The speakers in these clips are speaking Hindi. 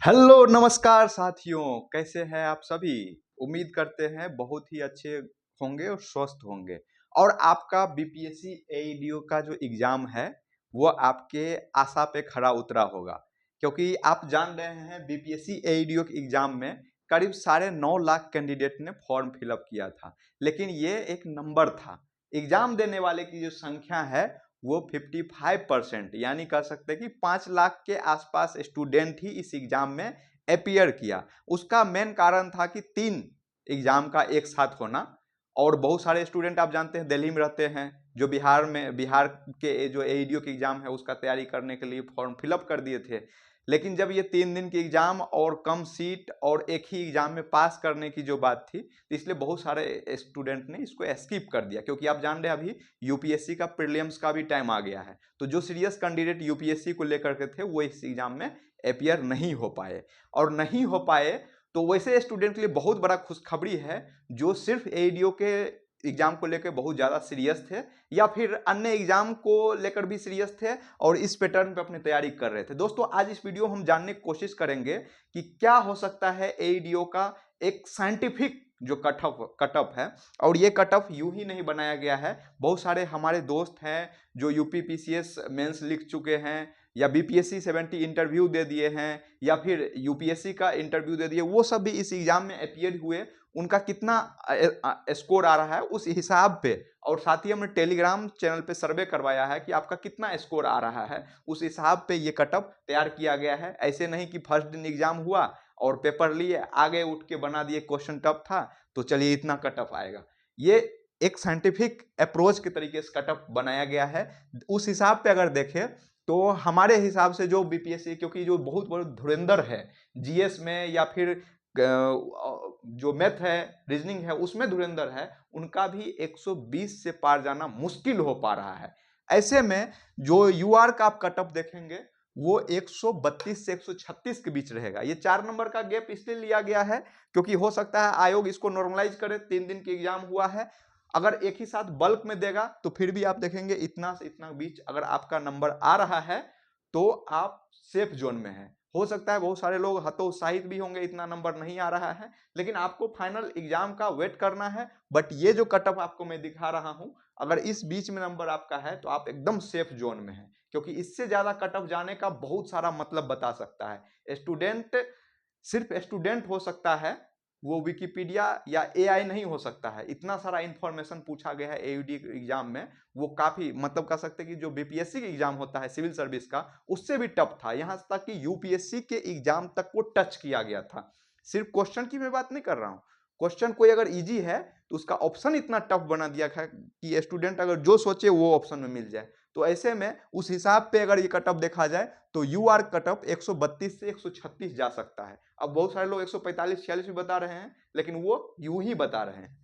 हेलो नमस्कार साथियों, कैसे हैं आप सभी। उम्मीद करते हैं बहुत ही अच्छे होंगे और स्वस्थ होंगे। और आपका बीपीएससी एईडीओ का जो एग्जाम है वो आपके आशा पे खरा उतरा होगा, क्योंकि आप जान रहे हैं बीपीएससी एईडीओ के एग्जाम में करीब 9.5 लाख कैंडिडेट ने फॉर्म फिलअप किया था। लेकिन ये एक नंबर था। एग्जाम देने वाले की जो संख्या है वो 55% यानी कह सकते हैं कि 5 लाख के आसपास स्टूडेंट ही इस एग्जाम में अपियर किया। उसका मेन कारण था कि 3 एग्जाम का एक साथ होना, और बहुत सारे स्टूडेंट आप जानते हैं दिल्ली में रहते हैं, जो बिहार के जो एईडीओ के एग्जाम है उसका तैयारी करने के लिए फॉर्म फिलअप कर दिए थे। लेकिन जब ये 3 दिन के एग्जाम और कम सीट और एक ही एग्जाम में पास करने की जो बात थी, तो इसलिए बहुत सारे स्टूडेंट ने इसको स्किप कर दिया। क्योंकि आप जान रहे हैं अभी यूपीएससी का प्रीलिम्स का भी टाइम आ गया है, तो जो सीरियस कैंडिडेट यूपीएससी को लेकर के थे वो इस एग्जाम में अपियर नहीं हो पाए। और नहीं हो पाए तो वैसे स्टूडेंट के लिए बहुत बड़ा खुशखबरी है जो सिर्फ एईडीओ के एग्जाम को लेकर बहुत ज़्यादा सीरियस थे या फिर अन्य एग्जाम को लेकर भी सीरियस थे और इस पैटर्न पे अपनी तैयारी कर रहे थे। दोस्तों, आज इस वीडियो हम जानने की कोशिश करेंगे कि क्या हो सकता है एईडीओ का एक साइंटिफिक जो कटअप है। और ये कटअप यूं ही नहीं बनाया गया है। बहुत सारे हमारे दोस्त हैं जो यूपी पीसीएस मेंस लिख चुके हैं या बीपीएससी 70 इंटरव्यू दे दिए हैं या फिर यूपीएससी का इंटरव्यू दे दिए, वो सब भी इस एग्जाम में अपियर हुए। उनका कितना स्कोर आ रहा है उस हिसाब पे, और साथ ही हमने टेलीग्राम चैनल पे सर्वे करवाया है कि आपका कितना स्कोर आ रहा है, उस हिसाब पे ये कटअप तैयार किया गया है। ऐसे नहीं कि फर्स्ट दिन एग्जाम हुआ और पेपर लिए आगे उठ के बना दिए क्वेश्चन टफ था तो चलिए इतना कटअप आएगा। ये एक साइंटिफिक अप्रोच के तरीके से कटअप बनाया गया है। उस हिसाब पे अगर देखें तो हमारे हिसाब से जो बीपीएससी, क्योंकि जो बहुत बड़ा धुरंधर है जीएस में या फिर जो मैथ है, रीजनिंग है, उसमें धुरंधर है, उनका भी 120 से पार जाना मुश्किल हो पा रहा है। ऐसे में जो यूआर का आप कटअप देखेंगे वो 132 से 136 के बीच रहेगा। ये 4 नंबर का गैप इसलिए लिया गया है क्योंकि हो सकता है आयोग इसको नॉर्मलाइज करे। 3 दिन की एग्जाम हुआ है, अगर एक ही साथ बल्क में देगा तो फिर भी आप देखेंगे इतना से इतना बीच अगर आपका नंबर आ रहा है तो आप सेफ जोन में हैं। हो सकता है बहुत सारे लोग हतोत्साहित भी होंगे इतना नंबर नहीं आ रहा है, लेकिन आपको फाइनल एग्जाम का वेट करना है। बट ये जो कटअप आपको मैं दिखा रहा हूं, अगर इस बीच में नंबर आपका है तो आप एकदम सेफ जोन में हैं, क्योंकि इससे ज्यादा कटअप जाने का बहुत सारा मतलब बता सकता है। स्टूडेंट सिर्फ स्टूडेंट हो सकता है, वो विकिपीडिया या एआई नहीं हो सकता है। इतना सारा इंफॉर्मेशन पूछा गया है एयूडी एग्जाम में, वो काफी मतलब कह सकते हैं कि जो बीपीएससी का एग्जाम होता है सिविल सर्विस का, उससे भी टफ था। यहां तक कि यूपीएससी के एग्जाम तक को टच किया गया था। सिर्फ क्वेश्चन की मैं बात नहीं कर रहा हूं, क्वेश्चन कोई अगर इजी है तो उसका ऑप्शन इतना टफ बना दिया है कि स्टूडेंट अगर जो सोचे वो ऑप्शन में मिल जाए। तो ऐसे में उस हिसाब पे अगर ये कटअप देखा जाए तो यूआर कटअप 132 से 136 जा सकता है। अब बहुत सारे लोग 145-46 भी बता रहे हैं, लेकिन वो यूं ही बता रहे हैं।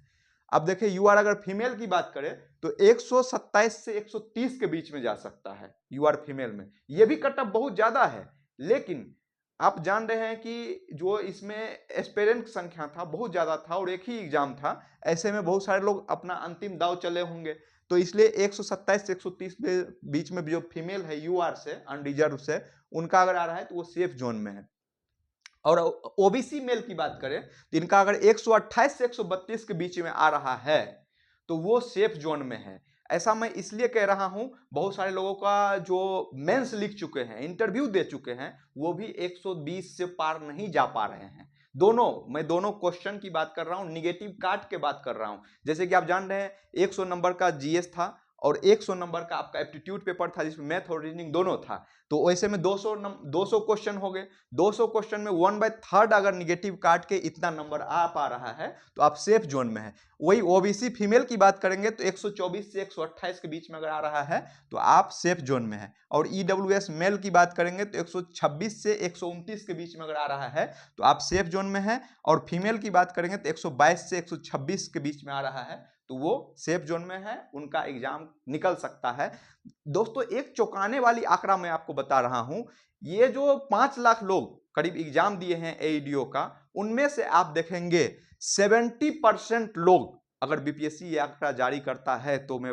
अब देखिए यूआर अगर फीमेल की बात करें तो 127 से 130 के बीच में जा सकता है यूआर फीमेल में। ये भी कटअप बहुत ज्यादा है, लेकिन आप जान रहे हैं कि जो इसमें एस्पिरेंट संख्या था बहुत ज्यादा था और एक ही एग्जाम था। ऐसे में बहुत सारे लोग अपना अंतिम दाव चले होंगे, तो इसलिए 127 से 130 के बीच में जो फीमेल है यूआर से अनरिजर्व से, उनका अगर आ रहा है तो वो सेफ जोन में है। और ओबीसी मेल की बात करें तो इनका अगर 128 से 132 के बीच में आ रहा है तो वो सेफ जोन में है। ऐसा मैं इसलिए कह रहा हूं, बहुत सारे लोगों का जो मेंस लिख चुके हैं, इंटरव्यू दे चुके हैं, वो भी 120 से पार नहीं जा पा रहे हैं। मैं दोनों क्वेश्चन की बात कर रहा हूं, निगेटिव काट के बात कर रहा हूं। जैसे कि आप जान रहे हैं 100 नंबर का जीएस था और 100 नंबर का आपका एप्टीट्यूड पेपर था जिसमें मैथ और रीजनिंग दोनों था। तो वैसे में 200 क्वेश्चन हो गए। 200 क्वेश्चन में 1/3 अगर निगेटिव काट के इतना नंबर आ पा रहा है तो आप सेफ जोन में है। वही ओबीसी फीमेल की बात करेंगे तो 124 से 128 के बीच में अगर आ रहा है तो आप सेफ जोन में है। और ईडब्ल्यूएस मेल की बात करेंगे तो 126 से 129 के बीच में अगर आ रहा है तो आप सेफ जोन में है। और फीमेल की बात करेंगे तो 122 से 126 के बीच में आ रहा है तो वो सेफ जोन में है, उनका एग्जाम निकल सकता है। दोस्तों, एक चौंकाने वाली आंकड़ा मैं आपको बता रहा हूं। ये जो 5 लाख लोग करीब एग्जाम दिए हैं एईडीओ का, उनमें से आप देखेंगे 70% लोग अगर बीपीएससी ये आंकड़ा जारी करता है तो मैं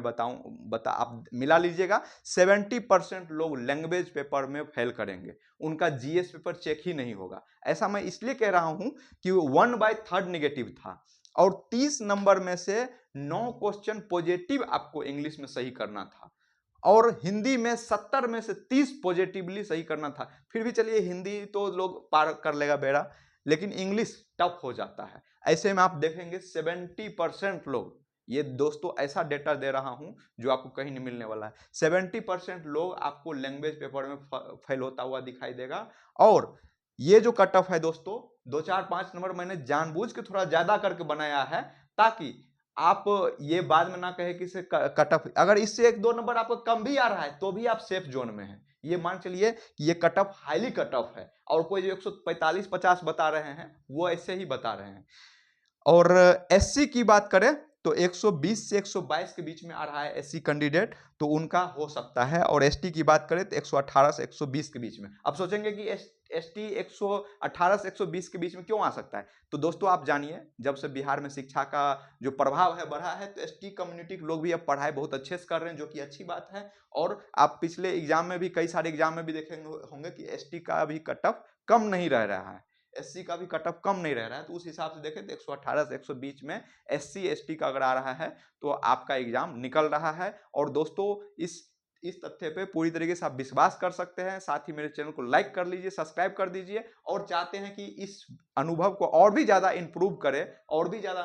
आप मिला लीजिएगा 70% लोग लैंग्वेज पेपर में फेल करेंगे, उनका जीएस पेपर चेक ही नहीं होगा। ऐसा मैं इसलिए कह रहा हूं कि 1/3 नेगेटिव था और 30 नंबर में से 9 क्वेश्चन पॉजिटिव आपको इंग्लिश में सही करना था और हिंदी में 70 में से 30 पॉजिटिवली सही करना था। फिर भी चलिए हिंदी तो लोग पार कर लेगा बेड़ा, लेकिन इंग्लिश टफ हो जाता है। ऐसे में आप देखेंगे 70% लोग, ये दोस्तों ऐसा डेटा दे रहा हूं जो आपको कहीं नहीं मिलने वाला है, 70% लोग आपको लैंग्वेज पेपर में फेल होता हुआ दिखाई देगा। और ये जो कट ऑफ है दोस्तों, 2 4 5 नंबर मैंने जानबूझ के थोड़ा ज्यादा करके बनाया है ताकि आप ये बाद में ना कहे कि इसे कट ऑफ, अगर इससे 1 2 नंबर आपको कम भी आ रहा है तो भी आप सेफ जोन में हैं। ये मान चलिए कि ये cut off highly cut off है और कोई जो 145 50 बता रहे हैं वो ऐसे ही बता रहे हैं। और एससी की बात करें तो 120 से 122 के बीच में आ रहा है एससी कैंडिडेट, तो उनका हो सकता है। और एसटी की बात करें तो 118 से 120 के बीच में। अब सोचेंगे कि एसटी 118 से 120 के बीच में क्यों आ सकता है, तो दोस्तों आप जानिए, जब से बिहार में शिक्षा का जो प्रभाव है बढ़ा है तो एसटी कम्युनिटी के लोग भी अब पढ़ाई बहुत अच्छे से कर रहे हैं, जो कि अच्छी बात है। और आप पिछले एग्जाम में भी, कई सारे एग्जाम में भी देखेंगे होंगे कि एसटी का भी कट ऑफ कम नहीं रह रहा है, एससी का भी कट ऑफ कम नहीं रह रहा है। तो उस हिसाब से देखें तो 118 से 120 में एससी एसटी का अगर आ रहा है तो आपका एग्जाम निकल रहा है। और दोस्तों इस तथ्य पे पूरी तरीके से आप विश्वास कर सकते हैं। साथ ही मेरे चैनल को लाइक कर लीजिए, सब्सक्राइब कर दीजिए, और चाहते हैं कि इस अनुभव को और भी ज्यादा इंप्रूव करे, और भी ज्यादा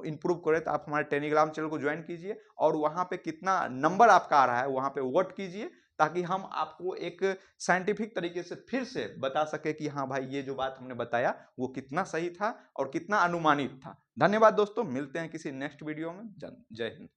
इंप्रूव करे, तो आप हमारे टेलीग्राम चैनल को ज्वाइन कीजिए और वहां पे कितना नंबर आपका आ रहा है वहां पे वोट कीजिए, ताकि हम आपको एक साइंटिफिक तरीके से फिर से बता सके कि हाँ भाई ये जो बात हमने बताया वो कितना सही था और कितना अनुमानित था। धन्यवाद दोस्तों, मिलते हैं किसी नेक्स्ट वीडियो में। जय हिंद।